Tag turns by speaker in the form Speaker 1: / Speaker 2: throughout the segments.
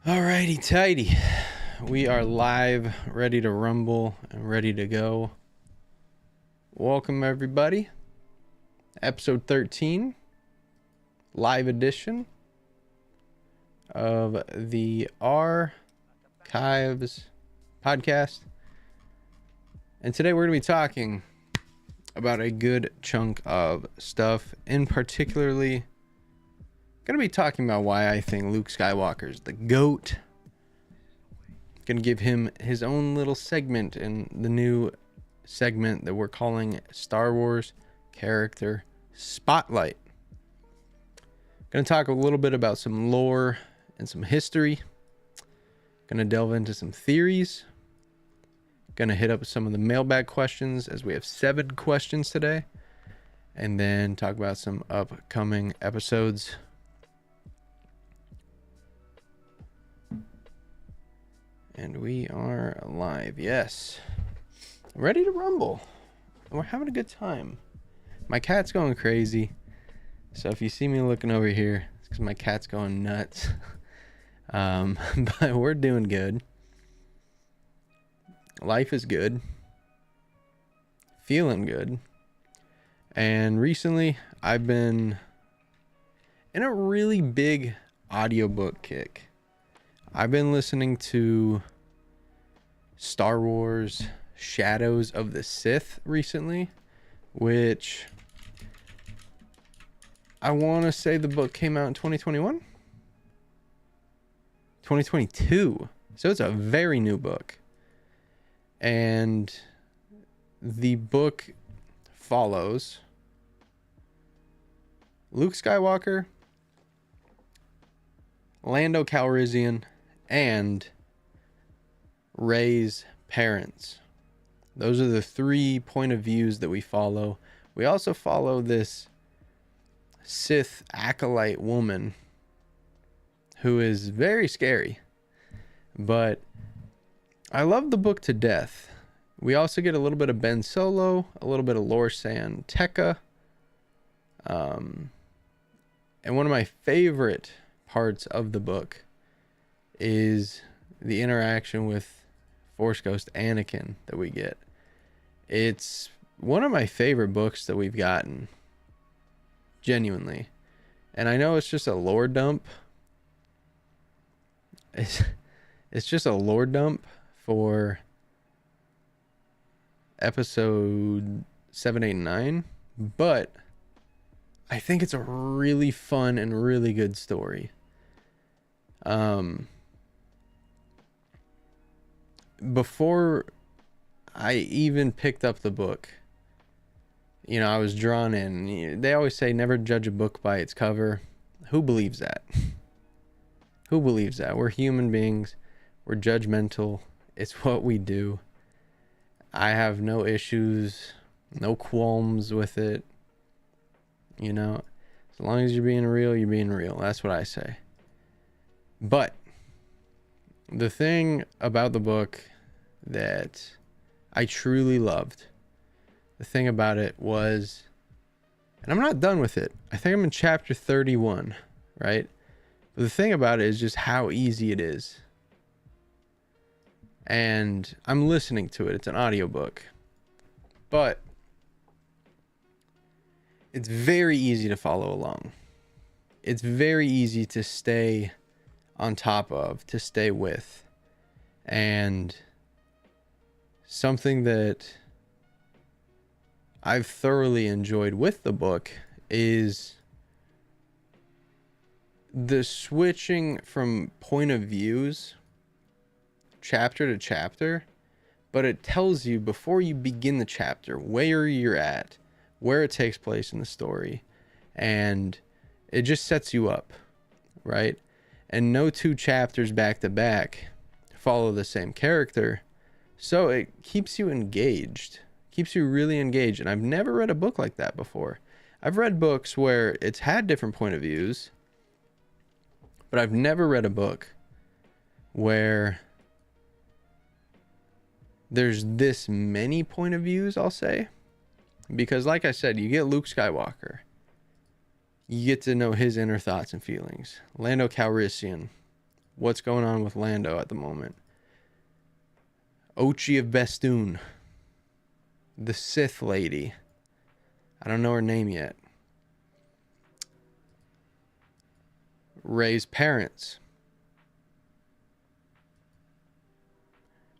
Speaker 1: Alrighty, tighty. We are live, ready to rumble, and ready to go. Welcome, everybody. Episode 13, live edition of the Archives podcast. And today we're going to be talking about a good chunk of stuff. In particularly, going to be talking about why I think Luke Skywalker is the GOAT. Going to give him his own little segment in the new segment that we're calling Star Wars Character Spotlight. Going to talk a little bit about some lore and some history. Going to delve into some theories. Going to hit up some of the mailbag questions, as we have 7 questions today. And then talk about some upcoming episodes. And we are live. Yes. Ready to rumble. We're having a good time. My cat's going crazy. So if you see me looking over here, it's because my cat's going nuts. But we're doing good. Life is good. Feeling good. And recently, I've been in a really big audiobook kick. I've been listening to Star Wars Shadows of the Sith recently, which I want to say the book came out in 2021? 2022. So it's a very new book. And the book follows Luke Skywalker, Lando Calrissian, and Rey's parents. Those are the 3 point of views that we follow. We also follow this Sith acolyte woman who is very scary, but I love the book to death. We also get a little bit of Ben Solo, a little bit of Lor San Tekka, and one of my favorite parts of the book is the interaction with Force Ghost Anakin that we get. It's one of my favorite books that we've gotten, genuinely. And I know it's just a lore dump. It's just a lore dump for episode 7, 8, and 9, but I think it's a really fun and really good story. Before I even picked up the book, I was drawn in. They always say never judge a book by its cover. Who believes that? Who believes that? We're human beings. We're judgmental. It's what we do. I have no issues, no qualms with it. As long as you're being real, you're being real. That's what I say. But the thing about the book that I truly loved, the thing about it was, and I'm not done with it. I think I'm in chapter 31, right? But the thing about it is just how easy it is. And I'm listening to it. It's an audiobook. But it's very easy to follow along. It's very easy to stay on top of, to stay with. And something that I've thoroughly enjoyed with the book is the switching from point of views, chapter to chapter, but it tells you before you begin the chapter where you're at, where it takes place in the story, and it just sets you up, right? And no 2 chapters back to back follow the same character, so it keeps you engaged, keeps you really engaged. And I've never read a book like that before. I've read books where it's had different point of views, but I've never read a book where there's this many point of views, I'll say. Because like I said, you get Luke Skywalker. You get to know his inner thoughts and feelings. Lando Calrissian. what's going on with Lando at the moment. Ochi of Bestoon, the Sith lady. I don't know her name yet. Rey's parents.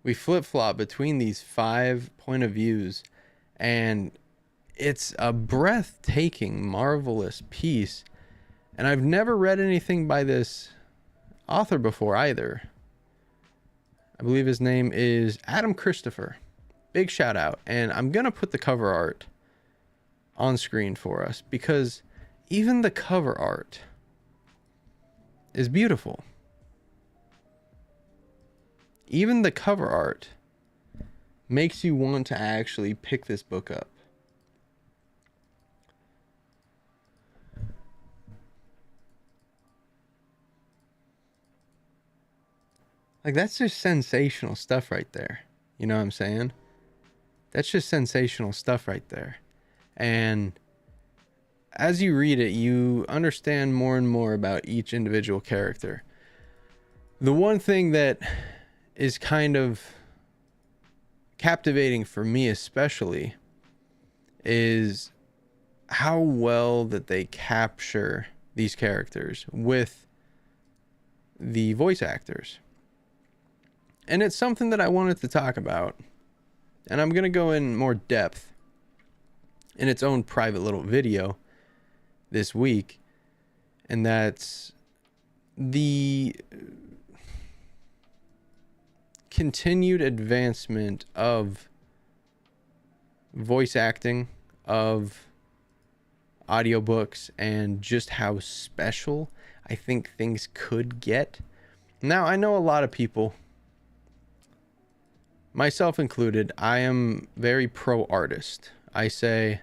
Speaker 1: We flip-flop between these 5 point of views, and it's a breathtaking, marvelous piece. And I've never read anything by this author before either. I believe his name is Adam Christopher. Big shout out. And I'm going to put the cover art on screen for us, because even the cover art is beautiful. Even the cover art makes you want to actually pick this book up. Like, that's just sensational stuff right there. You know what I'm saying? That's just sensational stuff right there. And as you read it, you understand more and more about each individual character. The one thing that is kind of captivating for me especially is how well that they capture these characters with the voice actors. And it's something that I wanted to talk about, and I'm going to go in more depth in its own private little video this week, and that's the continued advancement of voice acting, of audiobooks, and just how special I think things could get. Now, I know a lot of people, myself included, I am very pro artist. I say,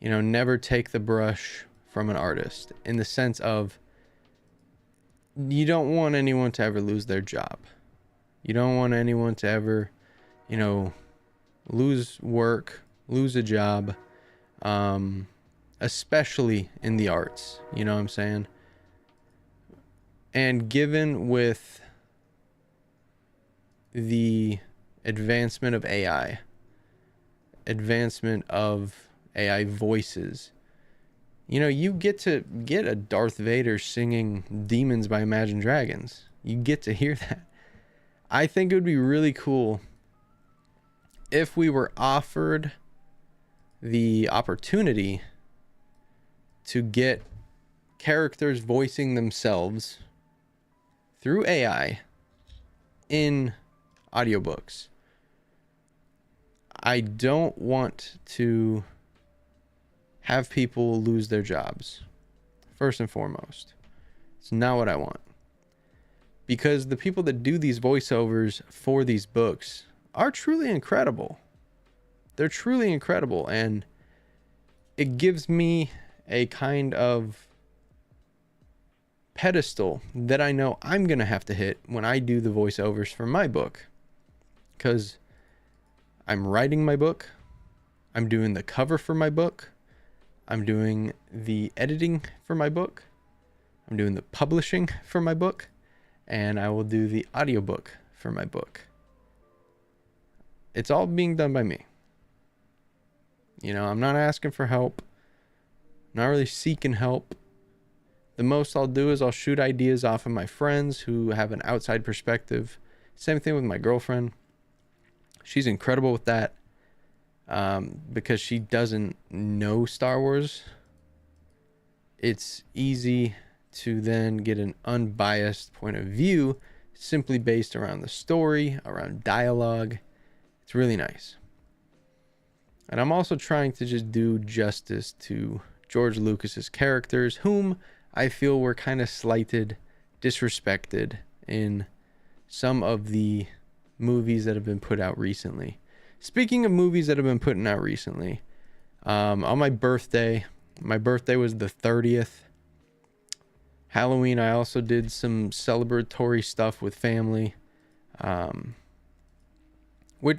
Speaker 1: you know, never take the brush from an artist, in the sense of you don't want anyone to ever lose their job. You don't want anyone to ever, you know, lose work, lose a job, especially in the arts. You know what I'm saying? And given with the advancement of AI, advancement of AI voices, you know, you get to get a Darth Vader singing Demons by Imagine Dragons. You get to hear that. I think it would be really cool if we were offered the opportunity to get characters voicing themselves through AI in audiobooks. I don't want to have people lose their jobs, first and foremost. It's not what I want. Because the people that do these voiceovers for these books are truly incredible. They're truly incredible, and it gives me a kind of pedestal that I know I'm going to have to hit when I do the voiceovers for my book. Because I'm writing my book, I'm doing the cover for my book, I'm doing the editing for my book, I'm doing the publishing for my book, and I will do the audiobook for my book. It's all being done by me. You know, I'm not asking for help. I'm not really seeking help. The most I'll do is I'll shoot ideas off of my friends who have an outside perspective. Same thing with my girlfriend. She's incredible with that, because she doesn't know Star Wars. It's easy to then get an unbiased point of view simply based around the story, around dialogue. It's really nice. And I'm also trying to just do justice to George Lucas's characters, whom I feel were kind of slighted, disrespected in some of the movies that have been put out recently. Speaking of movies that have been put out recently, on my birthday was the 30th. Halloween, I also did some celebratory stuff with family.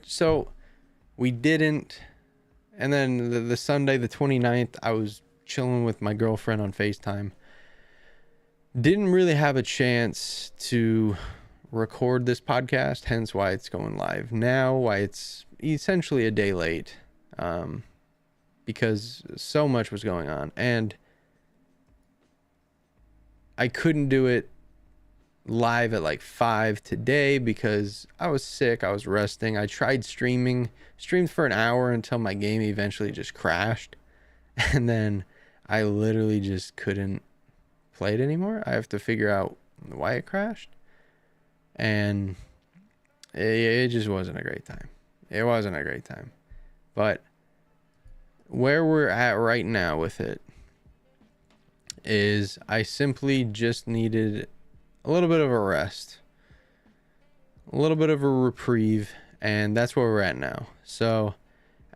Speaker 1: So we didn't. And then the Sunday, the 29th, I was chilling with my girlfriend on FaceTime. Didn't really have a chance to record this podcast, hence why it's going live now, why it's essentially a day late, because so much was going on, and I couldn't do it live at like 5 today because I was sick. I was resting. I tried streamed for an hour until my game eventually just crashed, and then I literally just couldn't play it anymore. I have to figure out why it crashed, and it just wasn't a great time. It wasn't a great time. But where we're at right now with it is I simply just needed a little bit of a rest, a little bit of a reprieve, and that's where we're at now. So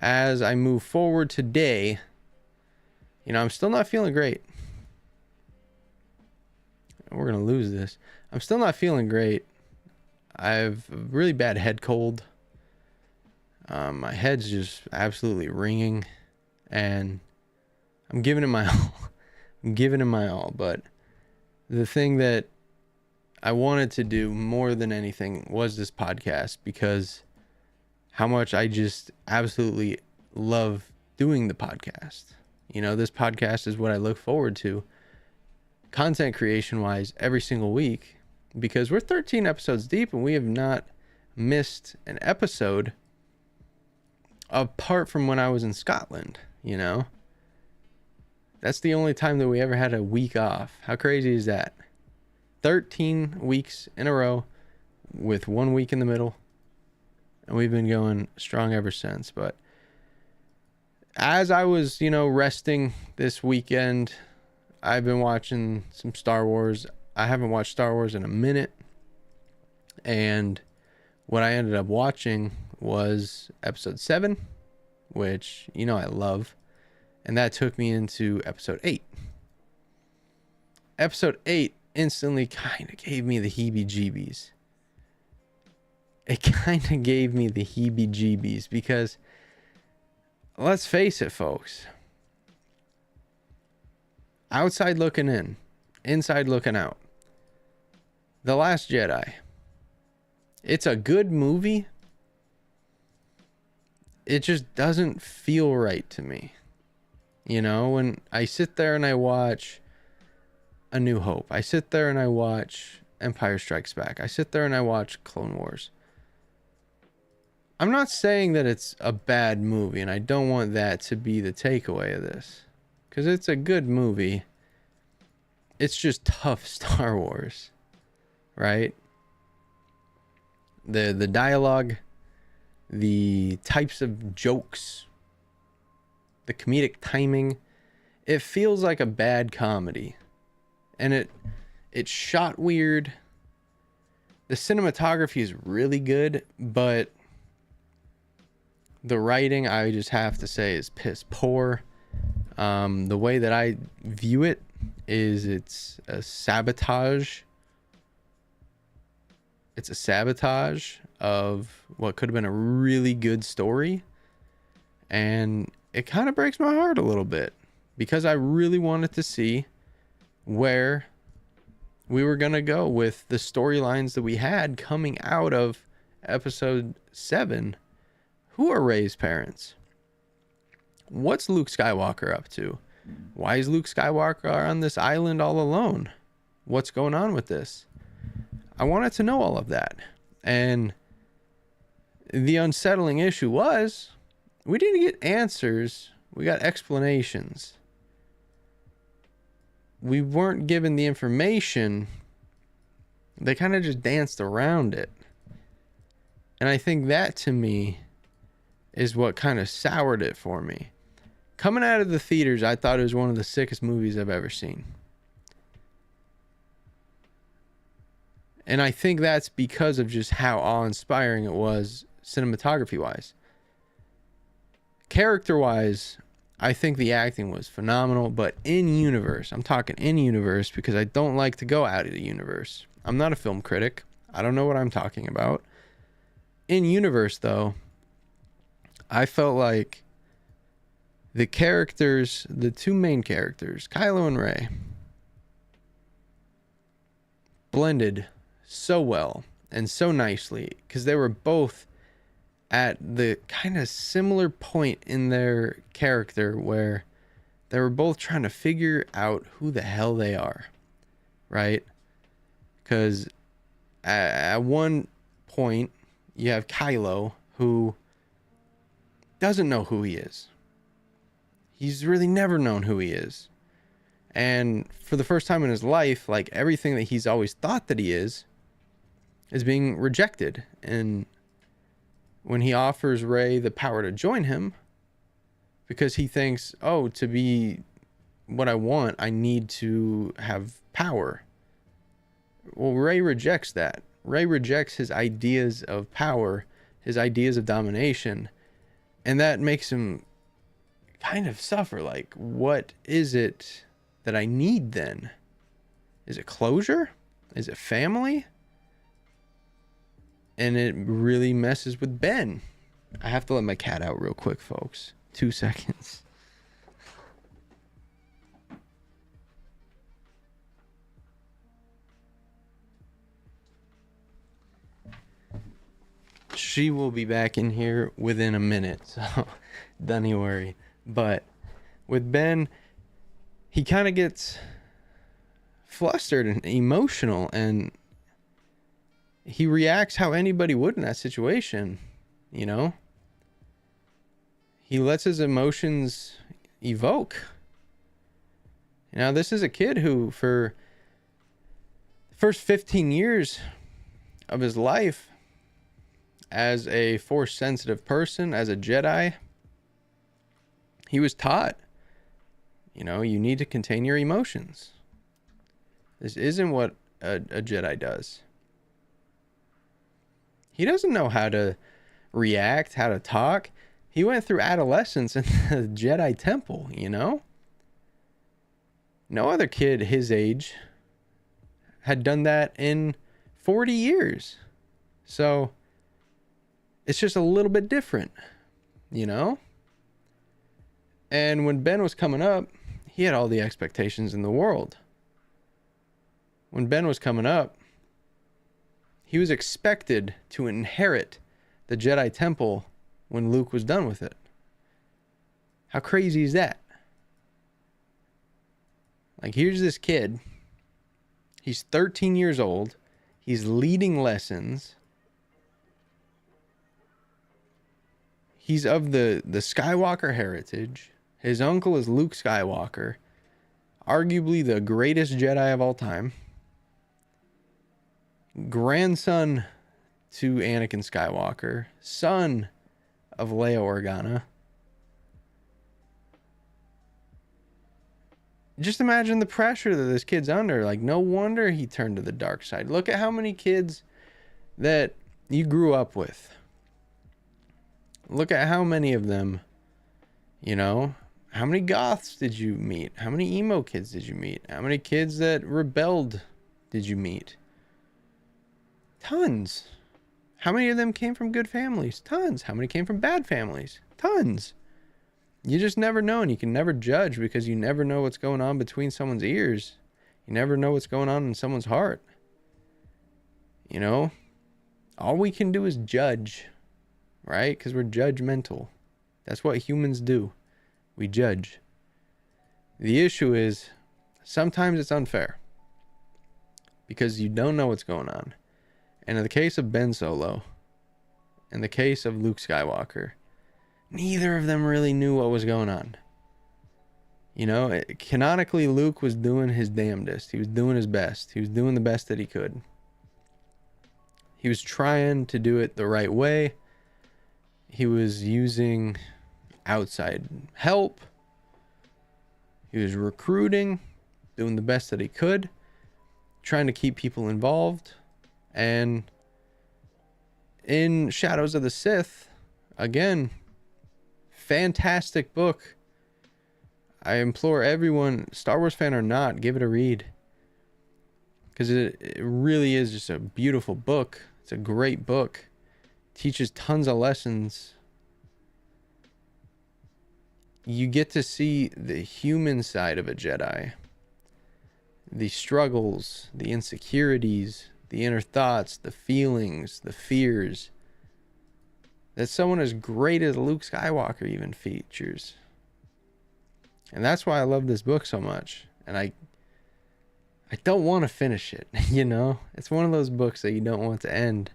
Speaker 1: as I move forward today, I'm still not feeling great. We're going to lose this. I'm still not feeling great. I have a really bad head cold. My head's just absolutely ringing, and I'm giving it my all. I'm giving it my all, but the thing that I wanted to do more than anything was this podcast, because how much I just absolutely love doing the podcast. This podcast is what I look forward to, content creation wise, every single week, because we're 13 episodes deep and we have not missed an episode apart from when I was in Scotland. That's the only time that we ever had a week off. How crazy is that? 13 weeks in a row with 1 week in the middle, and we've been going strong ever since. But as I was, resting this weekend, I've been watching some Star Wars. I haven't watched Star Wars in a minute, and what I ended up watching was episode 7, which I love, and that took me into episode 8. Episode 8 instantly kind of gave me the heebie-jeebies. It kind of gave me the heebie-jeebies because, let's face it, folks, outside looking in, inside looking out, The Last Jedi, it's a good movie. It just doesn't feel right to me. When I sit there and I watch A New Hope, I sit there and I watch Empire Strikes Back, I sit there and I watch Clone Wars. I'm not saying that it's a bad movie, and I don't want that to be the takeaway of this, because it's a good movie. It's just tough Star Wars, right? The dialogue, the types of jokes, the comedic timing, it feels like a bad comedy. And it's shot weird. The cinematography is really good, but the writing, I just have to say, is piss poor. The way that I view it is it's a sabotage. It's a sabotage of what could have been a really good story. And it kind of breaks my heart a little bit, because I really wanted to see where we were going to go with the storylines that we had coming out of episode 7. Who are Rey's parents? What's Luke Skywalker up to? Why is Luke Skywalker on this island all alone? What's going on with this? I wanted to know all of that. And the unsettling issue was, we didn't get answers. We got explanations. We weren't given the information. They kind of just danced around it. And I think that, to me, is what kind of soured it for me. Coming out of the theaters, I thought it was one of the sickest movies I've ever seen. And I think that's because of just how awe-inspiring it was cinematography-wise. Character-wise, I think the acting was phenomenal, but in-universe, I'm talking in-universe because I don't like to go out of the universe. I'm not a film critic. I don't know what I'm talking about. In-universe, though, I felt like the characters, the two main characters, Kylo and Rey, blended so well and so nicely, because they were both at the kind of similar point in their character where they were both trying to figure out who the hell they are, right? Because at one point you have Kylo, who doesn't know who he is. He's really never known who he is. And for the first time in his life, like, everything that he's always thought that he is being rejected. And when he offers Rey the power to join him, because he thinks, oh, to be what I want, I need to have power. Well, Rey rejects that. Rey rejects his ideas of power, his ideas of domination. And that makes him kind of suffer. Like, what is it that I need then? Is it closure? Is it family? And it really messes with Ben. I have to let my cat out real quick, folks. 2 seconds. She will be back in here within a minute, so don't you worry. But with Ben, he kind of gets flustered and emotional, and he reacts how anybody would in that situation, you know? He lets his emotions evoke. Now, this is a kid who, for the first 15 years of his life, as a Force-sensitive person, as a Jedi, he was taught, you know, you need to contain your emotions. This isn't what a Jedi does. He doesn't know how to react, how to talk. He went through adolescence in the Jedi Temple, you know? No other kid his age had done that in 40 years. So it's just a little bit different, you know? And when Ben was coming up, he had all the expectations in the world. When Ben was coming up, he was expected to inherit the Jedi Temple when Luke was done with it. How crazy is that? Like, here's this kid. He's 13 years old. He's leading lessons. He's of the Skywalker heritage. His uncle is Luke Skywalker, arguably the greatest Jedi of all time. Grandson to Anakin Skywalker, son of Leia Organa. Just imagine the pressure that this kid's under. Like, no wonder he turned to the dark side. Look at how many kids that you grew up with. Look at how many of them, you know, how many goths did you meet? How many emo kids did you meet? How many kids that rebelled did you meet? Tons. How many of them came from good families? Tons. How many came from bad families? Tons. You just never know, and you can never judge because you never know what's going on between someone's ears. You never know what's going on in someone's heart. You know, all we can do is judge, right? Because we're judgmental. That's what humans do. We judge. The issue is sometimes it's unfair because you don't know what's going on. And in the case of Ben Solo, in the case of Luke Skywalker, neither of them really knew what was going on. You know, canonically, Luke was doing his damnedest. He was doing his best. He was doing the best that he could. He was trying to do it the right way. He was using outside help. He was recruiting, doing the best that he could, trying to keep people involved. And in Shadows of the Sith, again, fantastic book. I implore everyone, Star Wars fan or not, give it a read. Because it really is just a beautiful book. It's a great book. Teaches tons of lessons. You get to see the human side of a Jedi. the struggles, the insecurities, the inner thoughts, the feelings, the fears that someone as great as Luke Skywalker even features. And that's why I love this book so much. And I don't want to finish it, you know? It's one of those books that you don't want to end.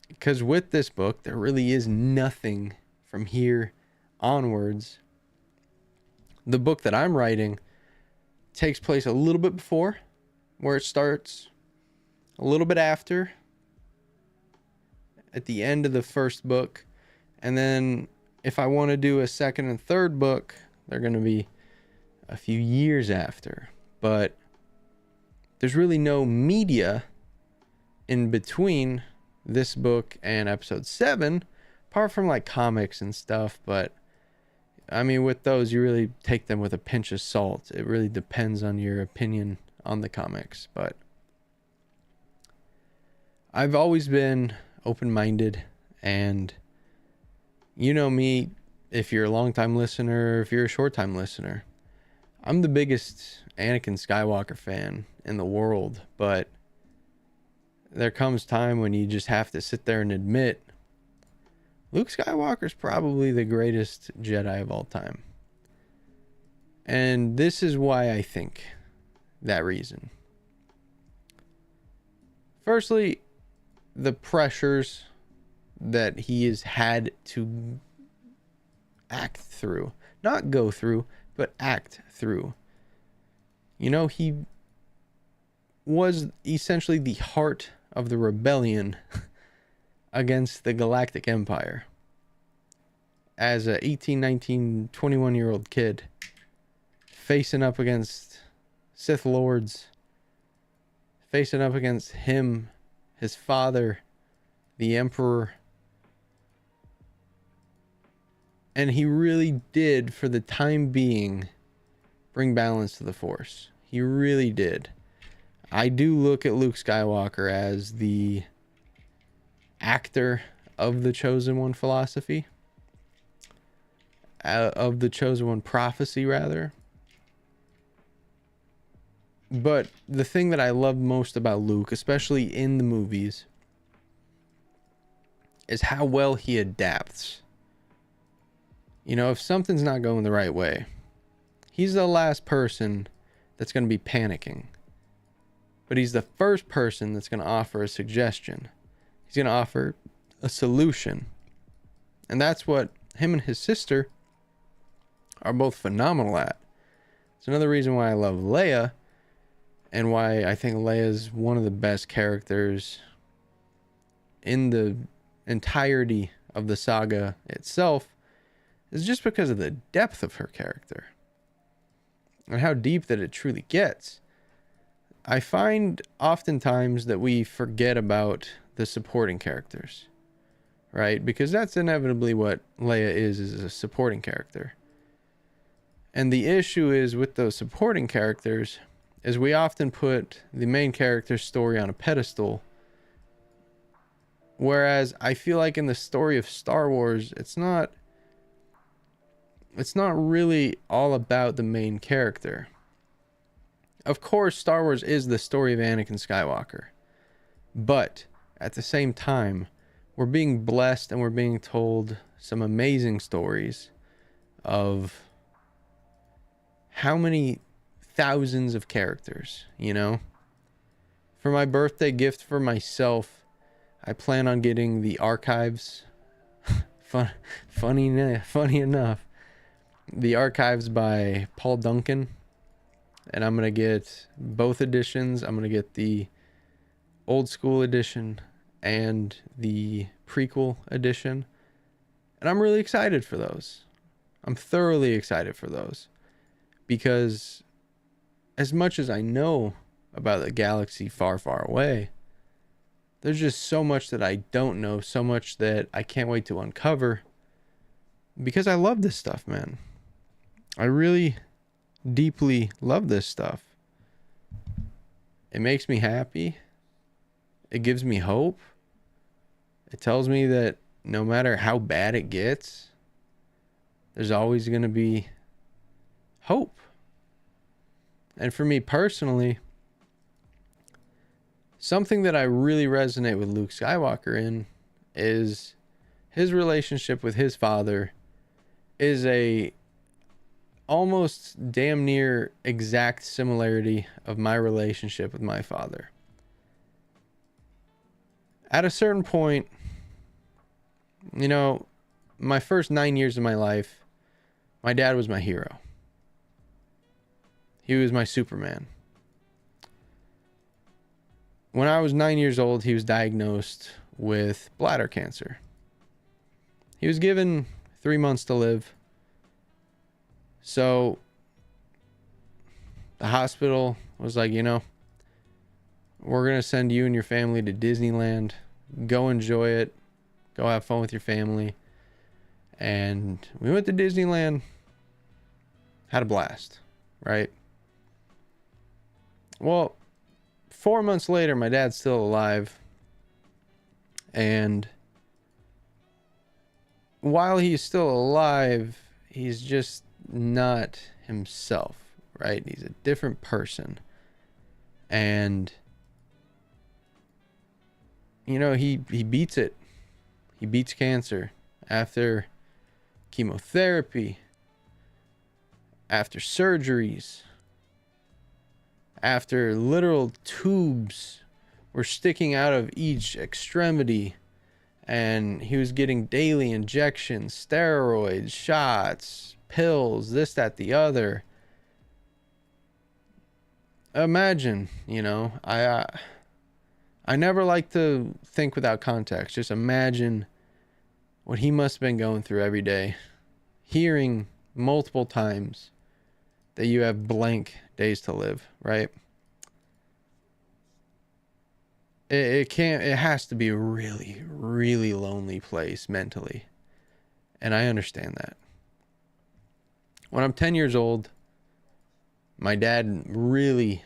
Speaker 1: Because with this book, there really is nothing from here onwards. The book that I'm writing takes place a little bit before where it starts, a little bit after, at the end of the first book. And then if I want to do a second and third book, they're going to be a few years after. But there's really no media in between this book and episode 7, apart from like comics and stuff. But I mean, with those, you really take them with a pinch of salt. It really depends on your opinion on the comics. But I've always been open-minded, and you know me, if you're a long-time listener, if you're a short-time listener, I'm the biggest Anakin Skywalker fan in the world. But there comes time when you just have to sit there and admit Luke Skywalker's probably the greatest Jedi of all time. And this is why I think that reason. Firstly, the pressures that he has had to act through. Not go through, but act through. You know, he was essentially the heart of the rebellion against the Galactic Empire. As a 18, 19, 21-year-old kid, facing up against Sith Lords, facing up against him, his father, the Emperor. And he really did, for the time being, bring balance to the Force. He really did. I do look at Luke Skywalker as the actor of the Chosen One philosophy, of the Chosen One prophecy, rather. But the thing that I love most about Luke, especially in the movies, is how well he adapts. You know, if something's not going the right way, he's the last person that's going to be panicking. But he's the first person that's going to offer a suggestion. He's going to offer a solution. And that's what him and his sister are both phenomenal at. It's another reason why I love Leia, and why I think Leia is one of the best characters in the entirety of the saga itself, is just because of the depth of her character and how deep that it truly gets. I find oftentimes that we forget about the supporting characters, right? Because that's inevitably what Leia is a supporting character. And the issue is with those supporting characters is we often put the main character's story on a pedestal. Whereas I feel like in the story of Star Wars, it's not really all about the main character. Of course, Star Wars is the story of Anakin Skywalker. But at the same time, we're being blessed and we're being told some amazing stories of how many thousands of characters, you know? For my birthday gift for myself, I plan on getting the archives. Funny enough, the archives by Paul Duncan. And I'm going to get both editions. I'm going to get the old school edition and the prequel edition. And I'm really excited for those. I'm thoroughly excited for those. Because as much as I know about the galaxy far, far away, there's just so much that I don't know, so much that I can't wait to uncover. Because I love this stuff, man. I really deeply love this stuff. It makes me happy. It gives me hope. It tells me that no matter how bad it gets, there's always going to be hope. And for me personally, something that I really resonate with Luke Skywalker in is his relationship with his father is a almost damn near exact similarity of my relationship with my father. At a certain point, you know, my first 9 years of my life, my dad was my hero. He was my Superman. When I was 9 years old, he was diagnosed with bladder cancer. He was given 3 months to live. So the hospital was like, you know, we're going to send you and your family to Disneyland. Go enjoy it. Go have fun with your family. And we went to Disneyland. Had a blast, right? Well, 4 months later, my dad's still alive. And while he's still alive, he's just not himself, right? He's a different person. And, you know, he beats it. He beats cancer after chemotherapy, after surgeries, after literal tubes were sticking out of each extremity, and he was getting daily injections, steroids, shots, pills, this, that, the other. Imagine, you know, I never like to think without context. Just imagine what he must have been going through every day, hearing multiple times that you have blank days to live, right? It has to be a really, really lonely place mentally. And I understand that. When I'm 10 years old, my dad really,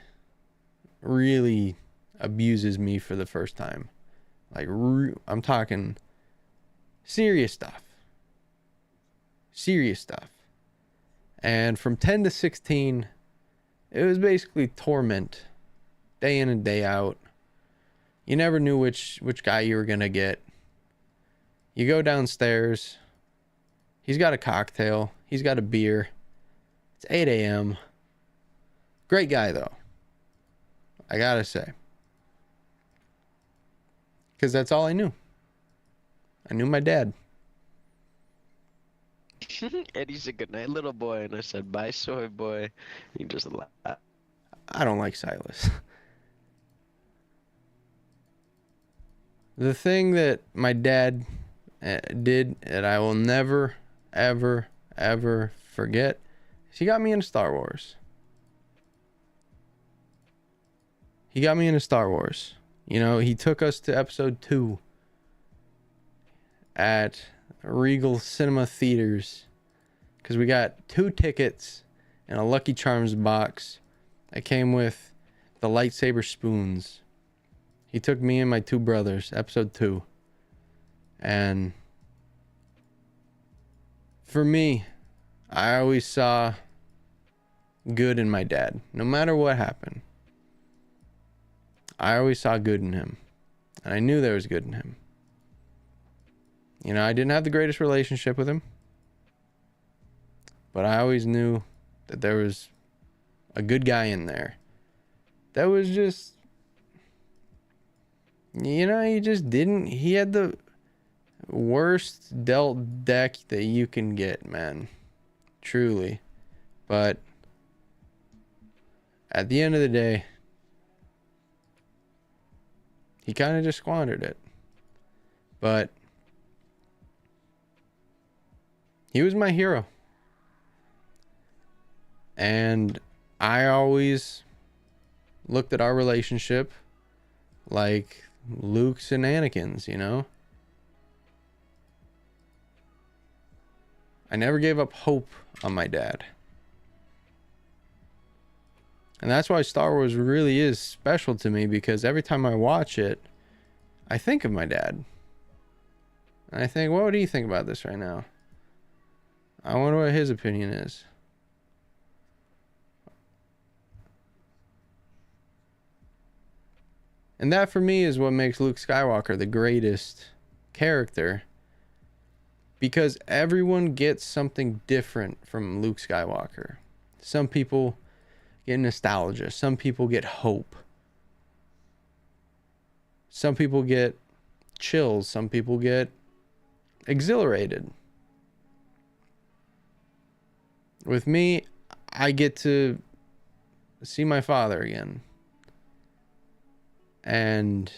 Speaker 1: really abuses me for the first time. Like, I'm talking serious stuff. Serious stuff. And from 10 to 16, it was basically torment. Day in and day out. You never knew which guy you were going to get. You go downstairs. He's got a cocktail. He's got a beer. It's 8 a.m. Great guy, though. I gotta say. Because that's all I knew. I knew my dad.
Speaker 2: Eddie said, "Good night, little boy," and I said, "Bye, soy boy." He just laughed.
Speaker 1: I don't like Silas. The thing that my dad did that I will never, ever, ever forget is he got me into Star Wars. He got me into Star Wars. You know, he took us to episode 2 at Regal Cinema Theaters because we got 2 tickets and a Lucky Charms box that came with the lightsaber spoons. He took me and my 2 brothers, episode 2. And for me, I always saw good in my dad, no matter what happened. I always saw good in him. And I knew there was good in him. You know, I didn't have the greatest relationship with him. But I always knew that there was a good guy in there. That was just, you know, he had the worst dealt deck that you can get, man. Truly. But at the end of the day, he kind of just squandered it. But he was my hero. And I always looked at our relationship like Luke's and Anakin's, you know? I never gave up hope on my dad. And that's why Star Wars really is special to me, because every time I watch it, I think of my dad. And I think, what do you think about this right now? I wonder what his opinion is. And that for me is what makes Luke Skywalker the greatest character, because everyone gets something different from Luke Skywalker. Some people get nostalgia, some people get hope, some people get chills, some people get exhilarated. With me, I get to see my father again. And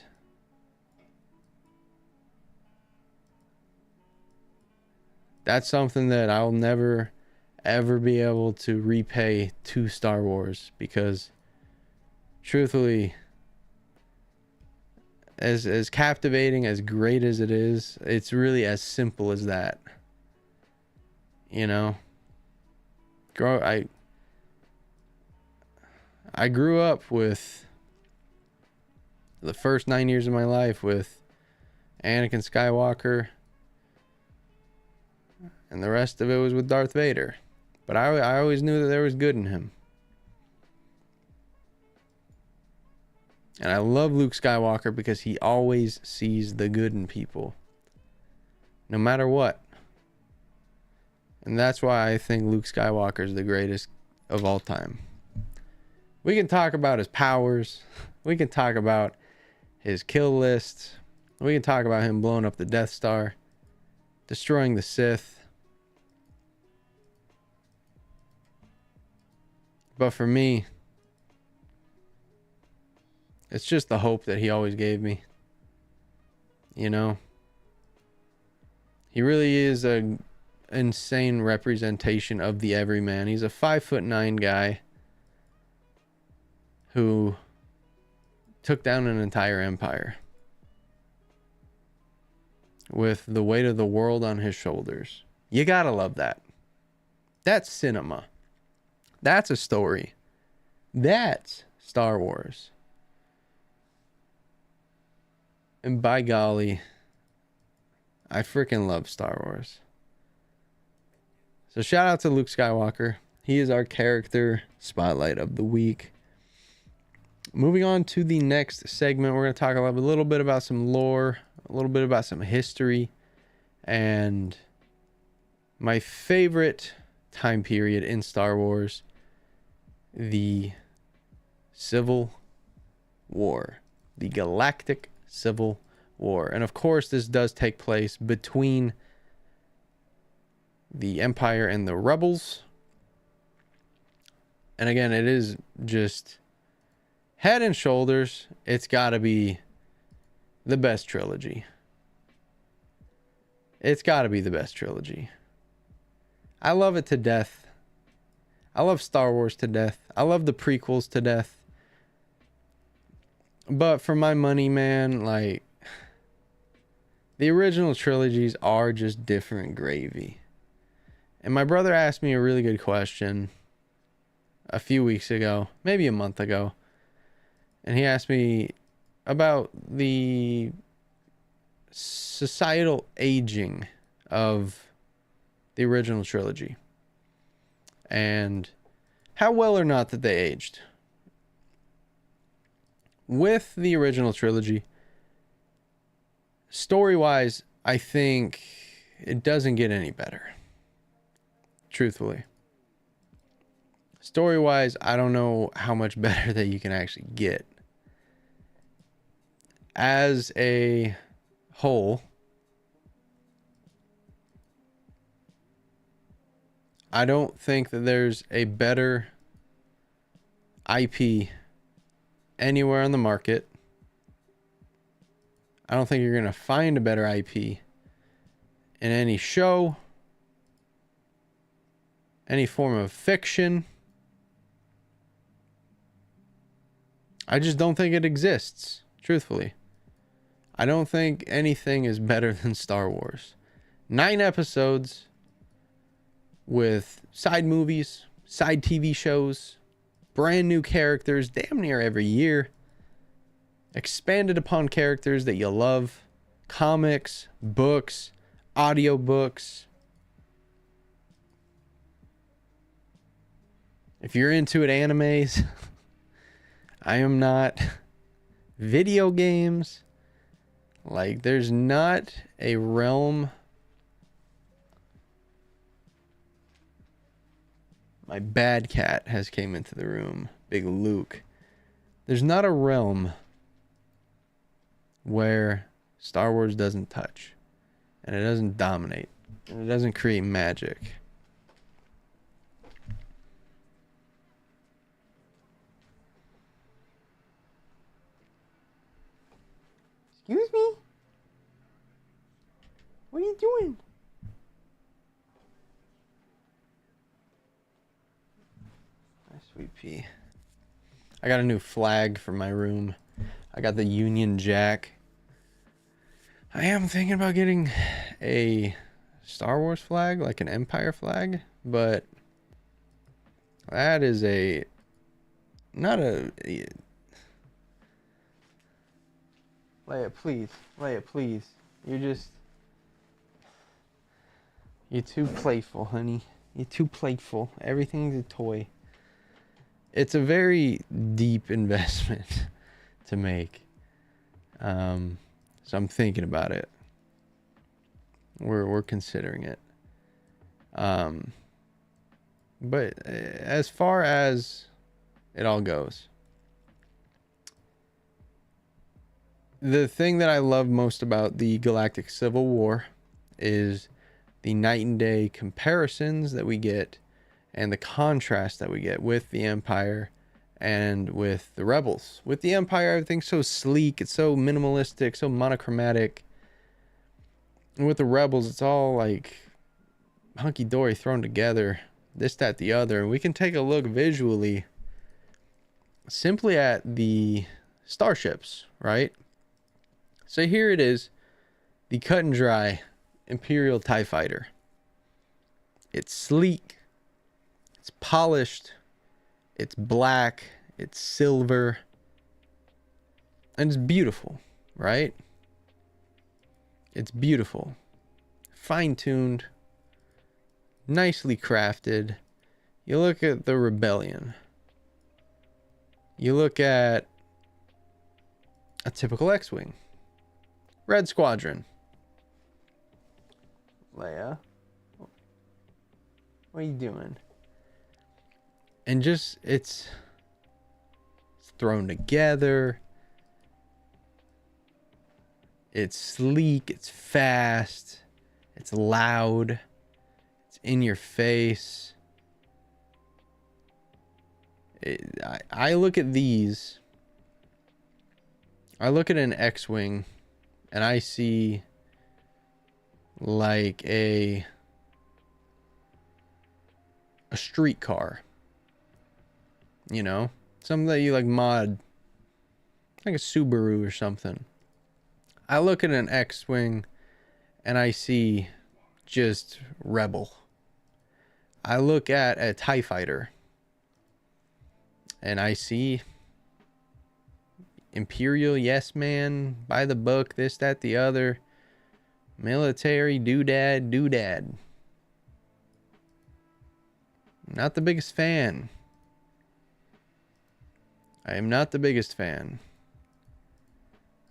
Speaker 1: that's something that I'll never, ever be able to repay to Star Wars, because truthfully, as captivating, as great as it is, it's really as simple as that. You know? I grew up with the first 9 years of my life with Anakin Skywalker, and the rest of it was with Darth Vader. But I always knew that there was good in him. And I love Luke Skywalker because he always sees the good in people, no matter what. And that's why I think Luke Skywalker is the greatest of all time. We can talk about his powers. We can talk about his kill list. We can talk about him blowing up the Death Star, destroying the Sith. But for me, it's just the hope that he always gave me. You know? He really is an insane representation of the everyman. He's a 5'9" guy who took down an entire empire with the weight of the world on his shoulders. You gotta love that. That's cinema. That's a story. That's Star Wars. And by golly, I freaking love Star Wars. So shout out to Luke Skywalker. He is our character spotlight of the week. Moving on to the next segment, we're going to talk a little bit about some lore, a little bit about some history, and my favorite time period in Star Wars, the Civil War, the Galactic Civil War. And of course, this does take place between the Empire and the Rebels. And again, it is just head and shoulders. It's got to be the best trilogy. It's got to be the best trilogy. I love it to death. I love Star Wars to death. I love the prequels to death. But for my money, man, like, the original trilogies are just different gravy. And my brother asked me a really good question a few weeks ago, maybe a month ago. And he asked me about the societal aging of the original trilogy and how well or not that they aged. With the original trilogy, story-wise, I think it doesn't get any better. Truthfully. Story-wise, I don't know how much better that you can actually get. As a whole, I don't think that there's a better IP anywhere on the market. I don't think you're going to find a better IP in any show, any form of fiction. I just don't think it exists, truthfully. I don't think anything is better than Star Wars. 9 episodes with side movies, side TV shows, brand new characters damn near every year, expanded upon characters that you love, comics, books, audiobooks. If you're into it, animes, I am not. video games. Like, there's not a realm. My bad cat has came into the room. Big Luke. There's not a realm where Star Wars doesn't touch. And it doesn't dominate. And it doesn't create magic. Excuse me? What are you doing? Sweet pea. I got a new flag for my room. I got the Union Jack. I am thinking about getting a Star Wars flag, like an Empire flag, but that is not a... Leia, please. Leia, please. You're too playful, honey. You're too playful. Everything's a toy. It's a very deep investment to make. So I'm thinking about it. We're considering it. But as far as it all goes, the thing that I love most about the Galactic Civil War is the night and day comparisons that we get and the contrast that we get with the Empire and with the Rebels. With the Empire, everything's so sleek, it's so minimalistic, so monochromatic. And with the Rebels, it's all like hunky-dory thrown together, this, that, the other. And we can take a look visually simply at the starships, right? So here it is, the cut and dry Imperial TIE Fighter. It's sleek, it's polished, it's black, it's silver, and it's beautiful, right? It's beautiful, fine-tuned, nicely crafted. You look at the Rebellion. You look at a typical X-Wing. Red Squadron. Leia, what are you doing? And just, it's thrown together. It's sleek, it's fast, it's loud, it's in your face. I look at these, I look at an X-Wing and I see like a street car, you know, something that you like mod, like a Subaru or something. I look at an X-Wing and I see just rebel. I look at a TIE Fighter and I see Imperial, yes man, by the book, this, that, the other, military, doodad. Not the biggest fan. I am not the biggest fan.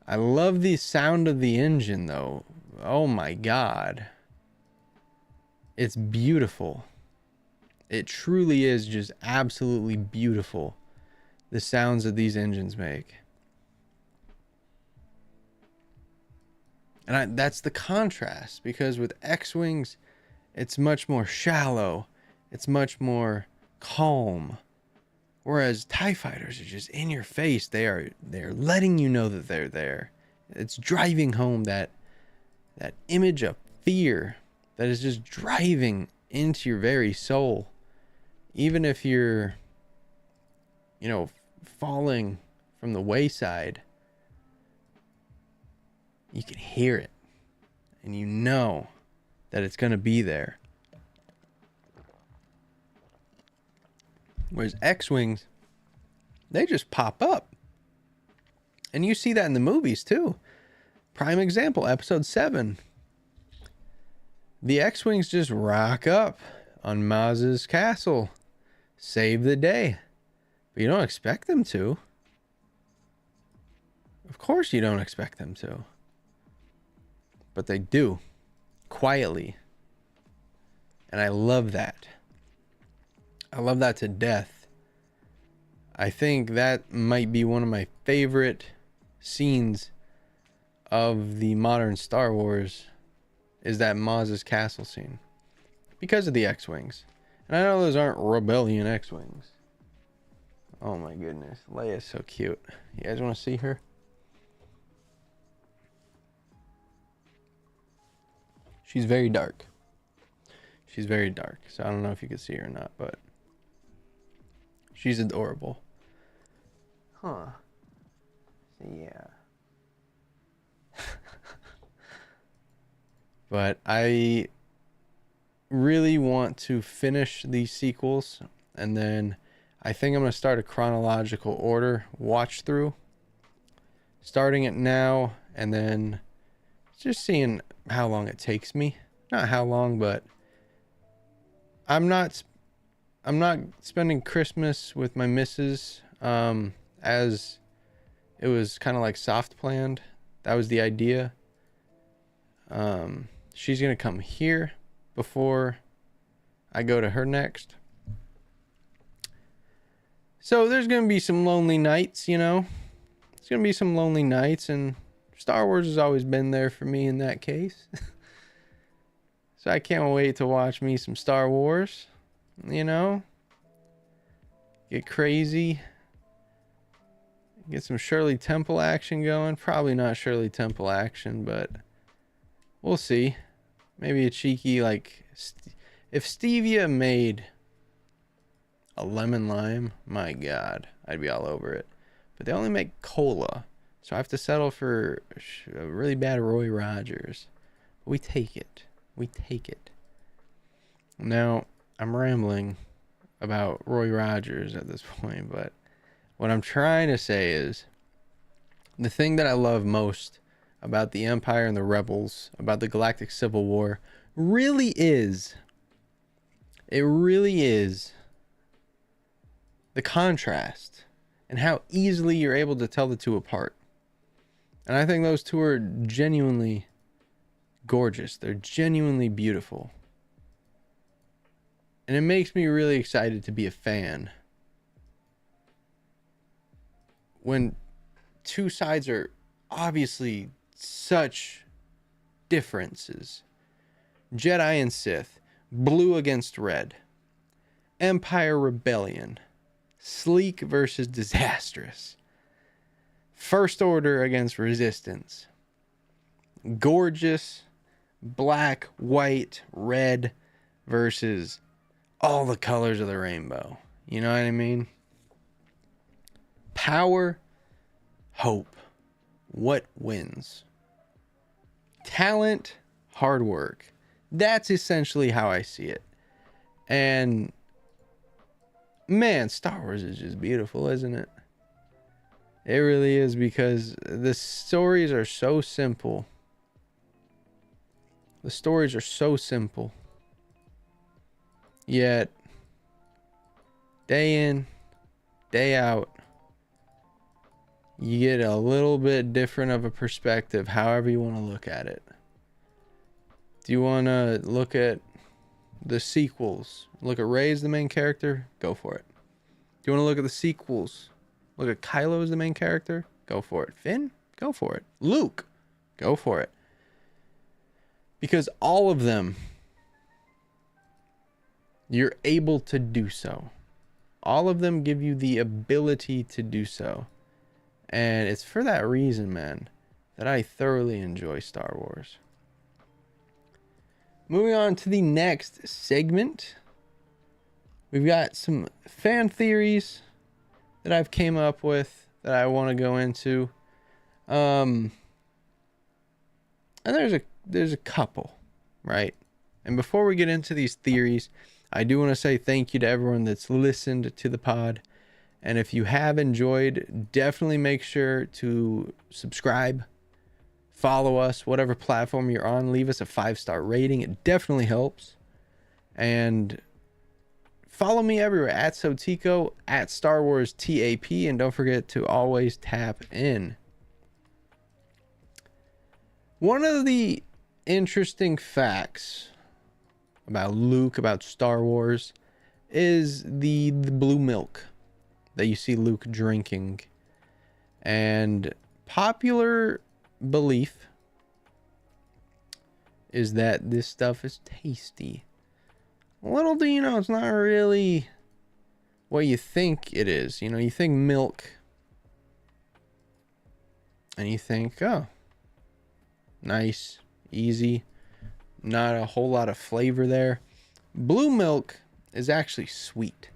Speaker 1: I love the sound of the engine though. Oh my god. It's beautiful. It truly is just absolutely beautiful, the sounds that these engines make. And that's the contrast, because with X-Wings, it's much more shallow. It's much more calm. Whereas TIE Fighters are just in your face. They're letting you know that they're there. It's driving home that image of fear that is just driving into your very soul. Even if you're, you know, falling from the wayside, you can hear it. And you know that it's going to be there. Whereas X-Wings, they just pop up. And you see that in the movies too. Prime example, episode 7. The X-Wings just rock up on Maz's castle. Save the day. But you don't expect them to. Of course you don't expect them to. But they do. Quietly. And I love that. I love that to death. I think that might be one of my favorite scenes of the modern Star Wars, is that Maz's castle scene. Because of the X-Wings. And I know those aren't Rebellion X-Wings. Oh my goodness. Leia's so cute. You guys want to see her? She's very dark. She's very dark. So I don't know if you can see her or not, but she's adorable. Huh. So yeah. But I really want to finish these sequels, and then I think I'm going to start a chronological order watch through, starting it now, and then just seeing how long it takes me. Not how long, but I'm not spending Christmas with my missus, as it was kind of like soft planned. That was the idea. She's gonna come here before I go to her next. So there's gonna be some lonely nights, you know. It's gonna be some lonely nights, and Star Wars has always been there for me in that case. So I can't wait to watch me some Star Wars, you know. Get crazy. Get some Shirley Temple action going. Probably not Shirley Temple action, but we'll see. Maybe a cheeky, like, if Stevia made a lemon lime, my God, I'd be all over it. But they only make cola, so I have to settle for a really bad Roy Rogers. We take it. We take it. Now, I'm rambling about Roy Rogers at this point, but what I'm trying to say is the thing that I love most about the Empire and the Rebels, about the Galactic Civil War, really is the contrast and how easily you're able to tell the two apart. And I think those two are genuinely gorgeous. They're genuinely beautiful. And it makes me really excited to be a fan when two sides are obviously such differences. Jedi and Sith, blue against red. Empire Rebellion, sleek versus disastrous. First Order against Resistance. Gorgeous, black, white, red versus all the colors of the rainbow. You know what I mean? Power, hope. What wins? Talent, hard work. That's essentially how I see it. And man, Star Wars is just beautiful, isn't it? It really is, because the stories are so simple. The stories are so simple. Yet, day in, day out, you get a little bit different of a perspective, however you want to look at it. Do you want to look at the sequels? Look at Rey as the main character? Go for it. Do you want to look at the sequels? Look at Kylo as the main character? Go for it. Finn? Go for it. Luke? Go for it. Because all of them, you're able to do so. All of them give you the ability to do so. And it's for that reason, man, that I thoroughly enjoy Star Wars. Moving on to the next segment. We've got some fan theories that I've came up with that I want to go into. And there's a couple, right? And before we get into these theories, I do want to say thank you to everyone that's listened to the pod. And if you have enjoyed, definitely make sure to subscribe, follow us, whatever platform you're on, leave us a 5-star rating. It definitely helps. And follow me everywhere at AlsoTeeko, at Star Wars TAP, and don't forget to always tap in. One of the interesting facts about Luke, about Star Wars, is the blue milk that you see Luke drinking. And popular belief is that this stuff is tasty. Little do you know, it's not really what you think it is. You know, you think milk, and you think, oh, nice, easy, not a whole lot of flavor there. Blue milk is actually sweet.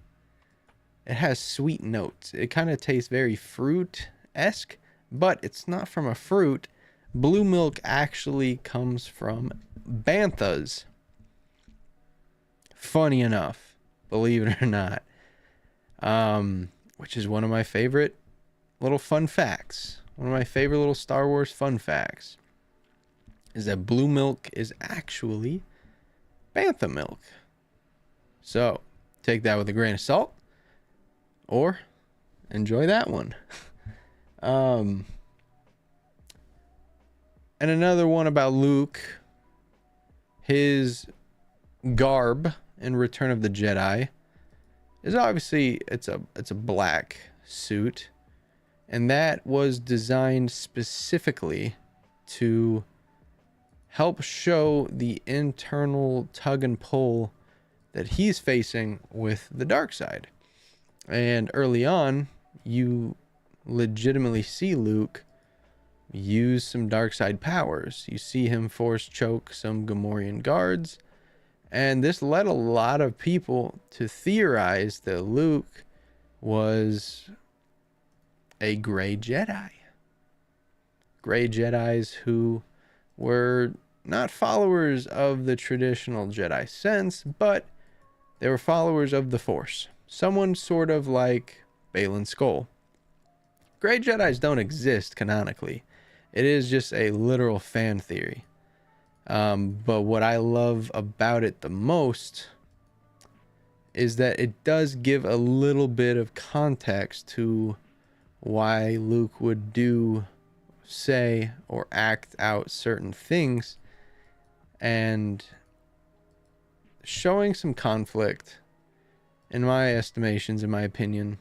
Speaker 1: It has sweet notes. It kind of tastes very fruit-esque, but it's not from a fruit. Blue milk actually comes from banthas. Funny enough, believe it or not. Which is one of my favorite little fun facts. One of my favorite little Star Wars fun facts is that blue milk is actually bantha milk. So, take that with a grain of salt, or enjoy that one. And another one about Luke, his garb in Return of the Jedi is obviously it's a black suit, and that was designed specifically to help show the internal tug and pull that he's facing with the dark side. And early on, you legitimately see Luke use some dark side powers. You see him force choke some Gamorrean guards, and this led a lot of people to theorize that Luke was a gray Jedi. Gray Jedis who were not followers of the traditional Jedi sense, but they were followers of the Force. Someone sort of like Baylan Skoll. Gray Jedis don't exist canonically. It is just a literal fan theory. But what I love about it the most is that it does give a little bit of context to why Luke would do, say, or act out certain things, and showing some conflict, in my estimations, in my opinion,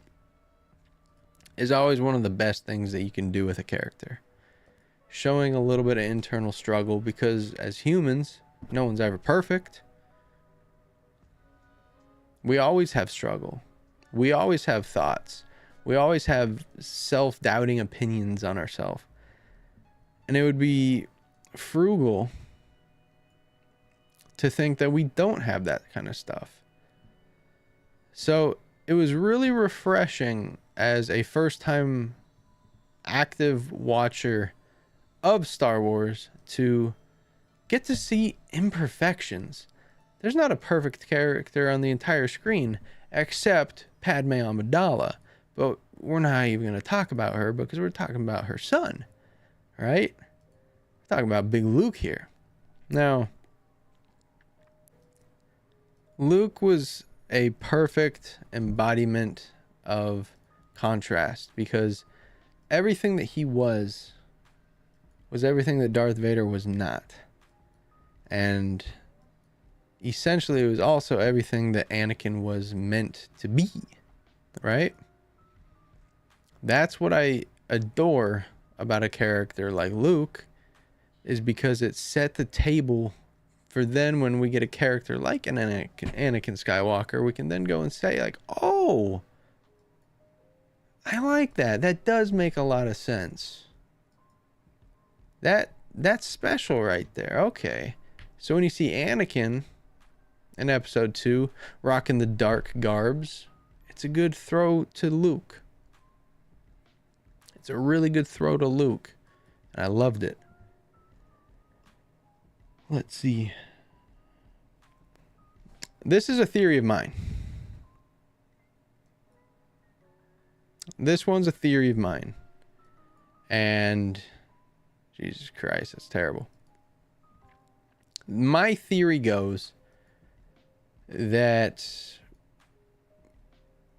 Speaker 1: is always one of the best things that you can do with a character. Showing a little bit of internal struggle, because as humans, no one's ever perfect. We always have struggle. We always have thoughts. We always have self-doubting opinions on ourselves. And it would be frugal to think that we don't have that kind of stuff. So it was really refreshing as a first-time active watcher of Star Wars to get to see imperfections. There's not a perfect character on the entire screen except Padme Amidala, but we're not even going to talk about her because we're talking about her son, right? We're talking about Big Luke here. Now, Luke was a perfect embodiment of contrast, because everything that he was everything that Darth Vader was not. And essentially it was also everything that Anakin was meant to be, right? That's what I adore about a character like Luke, is because it set the table for then when we get a character like an Anakin Skywalker, we can then go and say like, oh, I like that. That does make a lot of sense. That's special right there. Okay. So when you see Anakin in episode 2 rocking the dark garbs, it's a good throw to Luke. It's a really good throw to Luke. And I loved it. Let's see. This is a theory of mine. This one's a theory of mine. And Jesus Christ, that's terrible. My theory goes that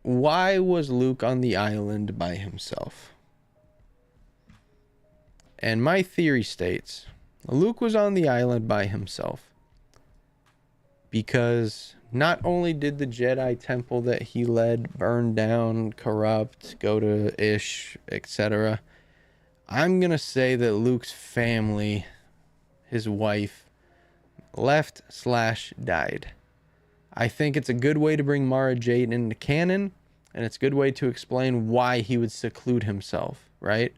Speaker 1: why was Luke on the island by himself? And my theory states Luke was on the island by himself because not only did the Jedi temple that he led burn down, corrupt, go to Ish, etc. I'm going to say that Luke's family, his wife, left/died. I think it's a good way to bring Mara Jade into canon, and it's a good way to explain why he would seclude himself, right?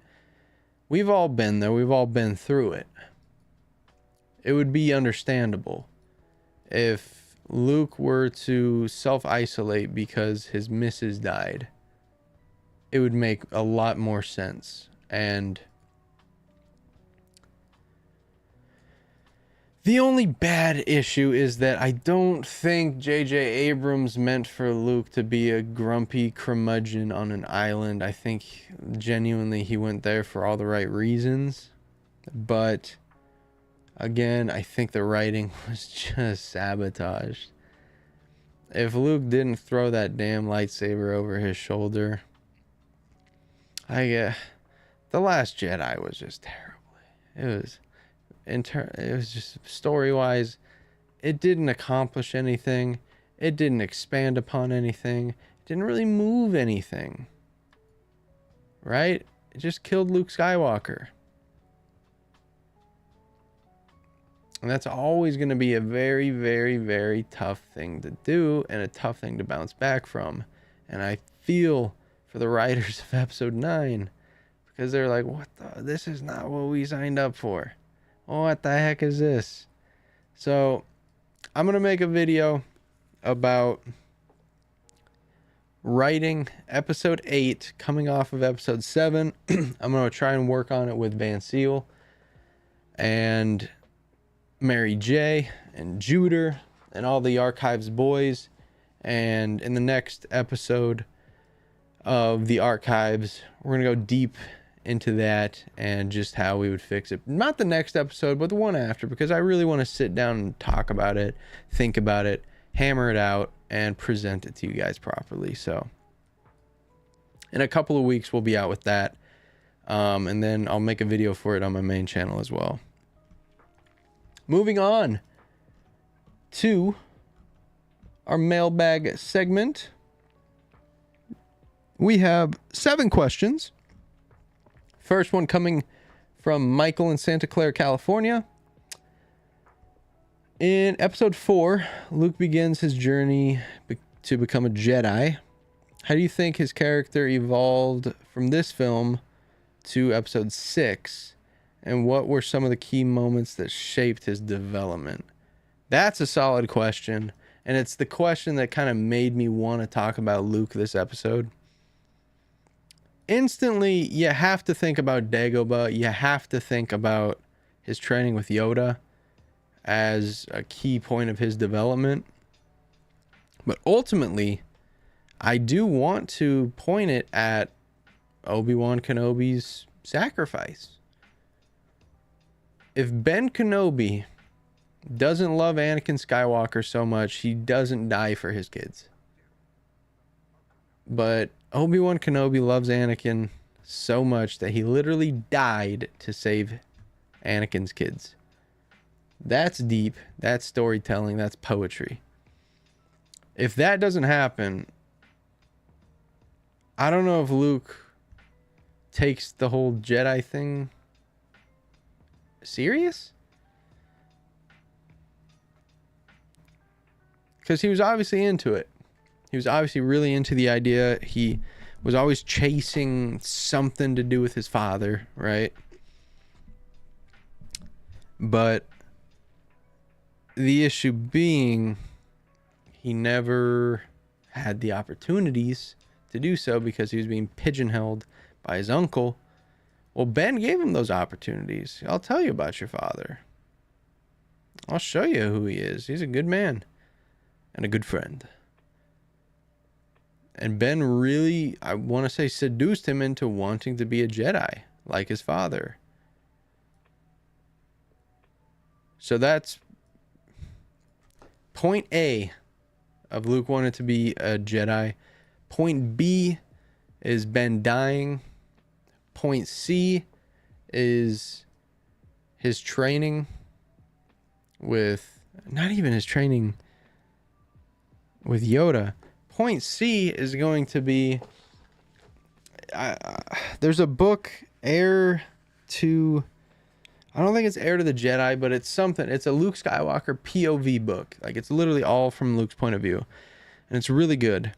Speaker 1: We've all been there. We've all been through it. It would be understandable if Luke were to self-isolate because his missus died. It would make a lot more sense. And the only bad issue is that I don't think J.J. Abrams meant for Luke to be a grumpy curmudgeon on an island. I think genuinely he went there for all the right reasons. But again, I think the writing was just sabotaged. If Luke didn't throw that damn lightsaber over his shoulder, The Last Jedi was just terrible. It was just story-wise, it didn't accomplish anything. It didn't expand upon anything. It didn't really move anything. Right? It just killed Luke Skywalker. And that's always going to be a very, very, very tough thing to do and a tough thing to bounce back from. And I feel for the writers of Episode 9 because they're like, this is not what we signed up for. What the heck is this? So I'm going to make a video about writing Episode 8 coming off of Episode 7. I'm going to try and work on it with Van Seal and Mary J and Juder and all the Archives boys. And in the next episode of the Archives, we're going to go deep into that and just how we would fix it. Not the next episode, but the one after, because I really want to sit down and talk about it, think about it, hammer it out, and present it to you guys properly. So in a couple of weeks, we'll be out with that. And then I'll make a video for it on my main channel as well. Moving on to our mailbag segment. We have 7 questions. First one coming from Michael in Santa Clara, California. In episode 4, Luke begins his journey to become a Jedi. How do you think his character evolved from this film to episode 6? And what were some of the key moments that shaped his development? That's a solid question. And it's the question that kind of made me want to talk about Luke this episode. Instantly, you have to think about Dagobah. You have to think about his training with Yoda as a key point of his development. But ultimately, I do want to point it at Obi-Wan Kenobi's sacrifice. If Ben Kenobi doesn't love Anakin Skywalker so much, he doesn't die for his kids. But Obi-Wan Kenobi loves Anakin so much that he literally died to save Anakin's kids. That's deep. That's storytelling. That's poetry. If that doesn't happen, I don't know if Luke takes the whole Jedi thing serious. Because he was obviously into it. He was obviously really into the idea. He was always chasing something to do with his father, right? But the issue being, he never had the opportunities to do so because he was being pigeonholed by his uncle. Well, Ben gave him those opportunities. I'll tell you about your father. I'll show you who he is. He's a good man and a good friend. And Ben really, I want to say, seduced him into wanting to be a Jedi like his father. So that's point A of Luke wanted to be a Jedi. Point B is Ben dying. Point C is his training with, not even his training with Yoda. Point C is going to be, there's a book, Heir to, I don't think it's Heir to the Jedi, but it's something. It's a Luke Skywalker POV book. Like, it's literally all from Luke's point of view. And it's really good.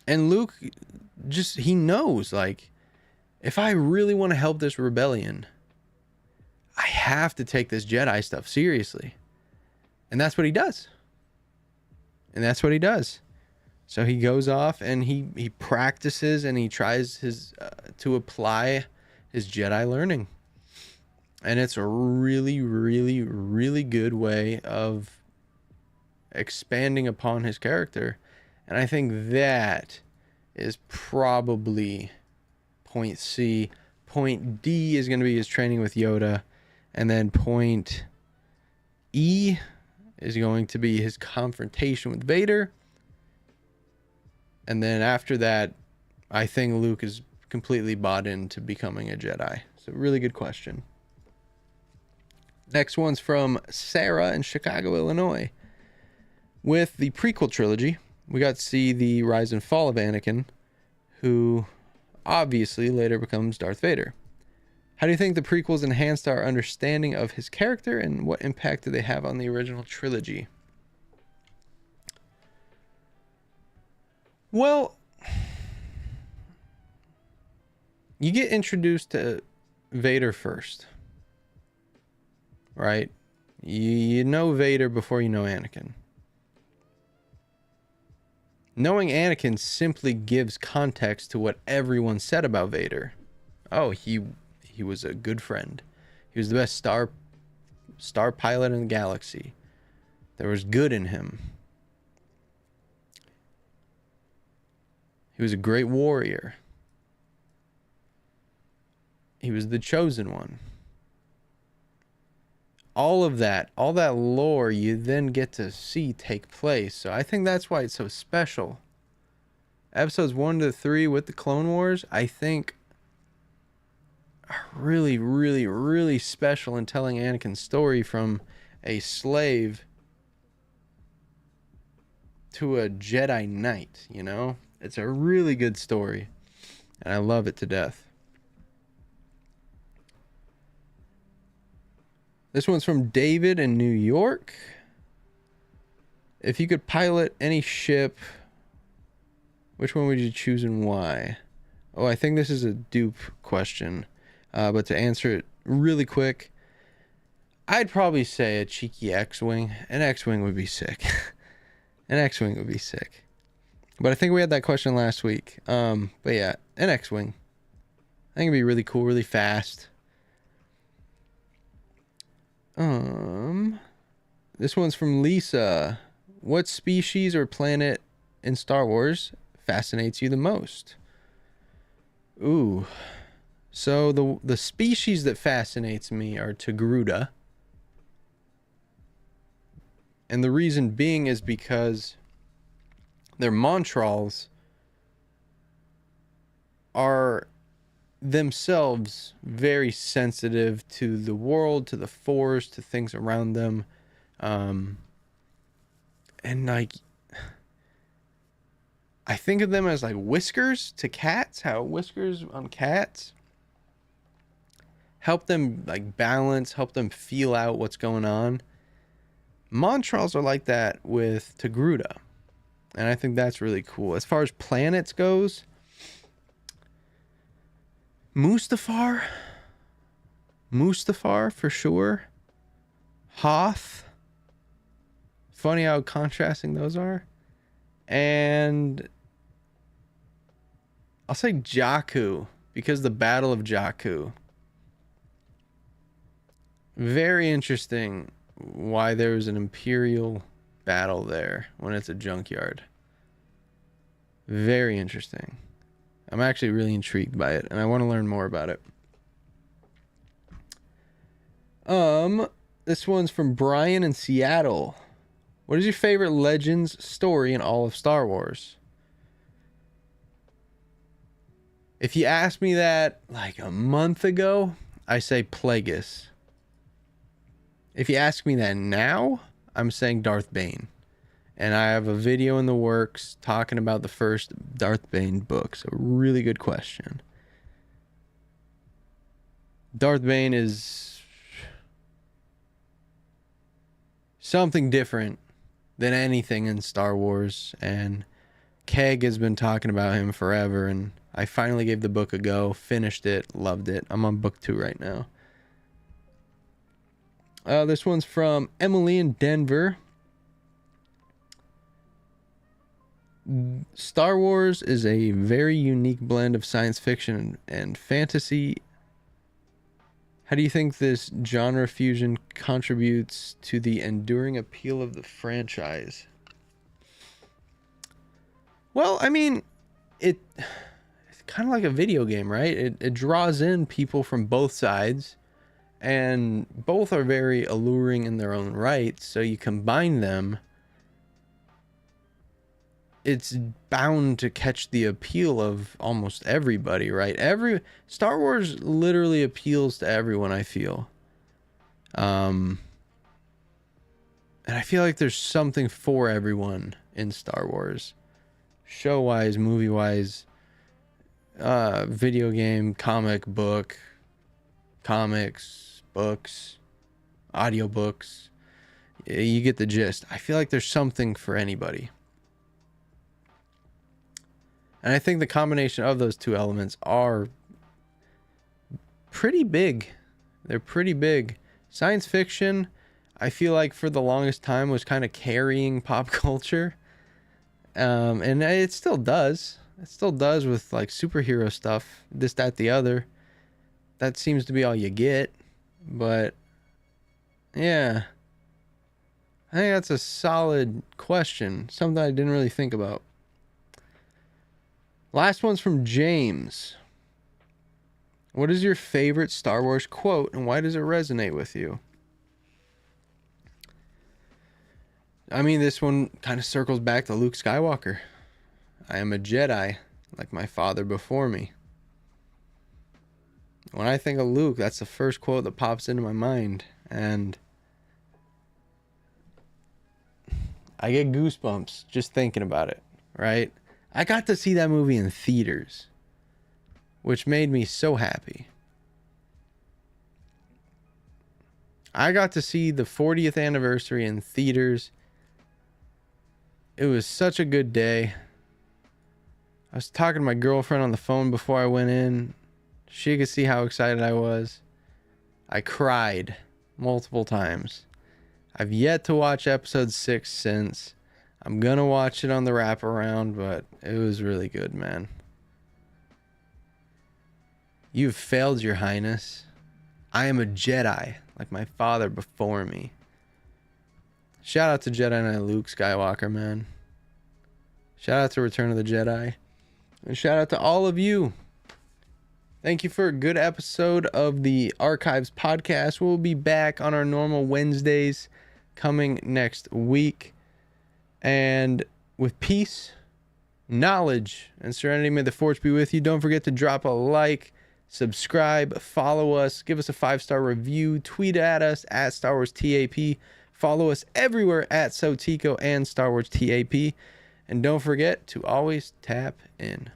Speaker 1: And Luke just, he knows, like, if I really want to help this rebellion, I have to take this Jedi stuff seriously. And that's what he does. So he goes off and he practices and he tries his to apply his Jedi learning. And it's a really, really, really good way of expanding upon his character. And I think that is probably point C. Point D is going to be his training with Yoda. And then point E is going to be his confrontation with Vader. And then after that, I think Luke is completely bought into becoming a Jedi. So really good question. Next one's from Sarah in Chicago, Illinois. With the prequel trilogy, we got to see the rise and fall of Anakin, who obviously later becomes Darth Vader. How do you think the prequels enhanced our understanding of his character, and what impact do they have on the original trilogy? Well, you get introduced to Vader first, right? You know Vader before you know Anakin. Knowing Anakin simply gives context to what everyone said about Vader. Oh, he was a good friend. He was the best star pilot in the galaxy. There was good in him. He was a great warrior. He was the chosen one. All that lore you then get to see take place. So I think that's why it's so special. Episodes 1 to 3 with the Clone Wars, I think, are really, really, really special in telling Anakin's story from a slave to a Jedi Knight, you know? It's a really good story, and I love it to death. This one's from David in New York. If you could pilot any ship, which one would you choose and why? Oh, I think this is a dupe question. But to answer it really quick, I'd probably say a cheeky X-Wing. An X-Wing would be sick. An X-Wing would be sick. But I think we had that question last week. But yeah, an X-Wing. I think it'd be really cool, really fast. This one's from Lisa. What species or planet in Star Wars fascinates you the most? Ooh. So the species that fascinates me are Togruta. And the reason being is because their Montrals are themselves very sensitive to the world, to the Force, to things around them. And like, I think of them as like whiskers to cats, how whiskers on cats help them like balance, help them feel out what's going on. Montrals are like that with Togruta. And I think that's really cool. As far as planets goes, Mustafar for sure. Hoth. Funny how contrasting those are. And I'll say Jakku, because the Battle of Jakku. Very interesting why there's an Imperial battle there when it's a junkyard. Very interesting. I'm actually really intrigued by it, and I want to learn more about it. This one's from Brian in Seattle. What is your favorite Legends story in all of Star Wars? If you asked me that like a month ago, I say Plagueis. If you ask me that now, I'm saying Darth Bane. And I have a video in the works talking about the first Darth Bane book. So really good question. Darth Bane is something different than anything in Star Wars. And Keg has been talking about him forever. And I finally gave the book a go, finished it, loved it. I'm on book 2 right now. This one's from Emily in Denver. Star Wars is a very unique blend of science fiction and fantasy. How do you think this genre fusion contributes to the enduring appeal of the franchise? Well, I mean, it's kind of like a video game, right? It draws in people from both sides, and both are very alluring in their own right. So you combine them, it's bound to catch the appeal of almost everybody, right? Star Wars literally appeals to everyone, I feel. And I feel like there's something for everyone in Star Wars. Show-wise, movie-wise, video game, comic book, comics, books, audiobooks. You get the gist. I feel like there's something for anybody. And I think the combination of those two elements are pretty big. They're pretty big. Science fiction, I feel like for the longest time was kind of carrying pop culture. And it still does. It still does with like superhero stuff, this, that, the other. That seems to be all you get. But yeah, I think that's a solid question. Something I didn't really think about. Last one's from James. What is your favorite Star Wars quote and why does it resonate with you? I mean, this one kind of circles back to Luke Skywalker. I am a Jedi, like my father before me. When I think of Luke, that's the first quote that pops into my mind. And I get goosebumps just thinking about it, right? I got to see that movie in theaters, which made me so happy. I got to see the 40th anniversary in theaters. It was such a good day. I was talking to my girlfriend on the phone before I went in. She could see how excited I was. I cried multiple times. I've yet to watch episode 6 since. I'm gonna watch it on the wraparound, but it was really good, man. You've failed, Your Highness. I am a Jedi, like my father before me. Shout out to Jedi Knight Luke Skywalker, man. Shout out to Return of the Jedi. And shout out to all of you. Thank you for a good episode of the Archives podcast. We'll be back on our normal Wednesdays coming next week. And with peace, knowledge, and serenity, may the force be with you. Don't forget to drop a like, subscribe, follow us, give us a 5-star review, tweet at us at Star Wars TAP. Follow us everywhere at AlsoTeeko and Star Wars TAP. And don't forget to always tap in.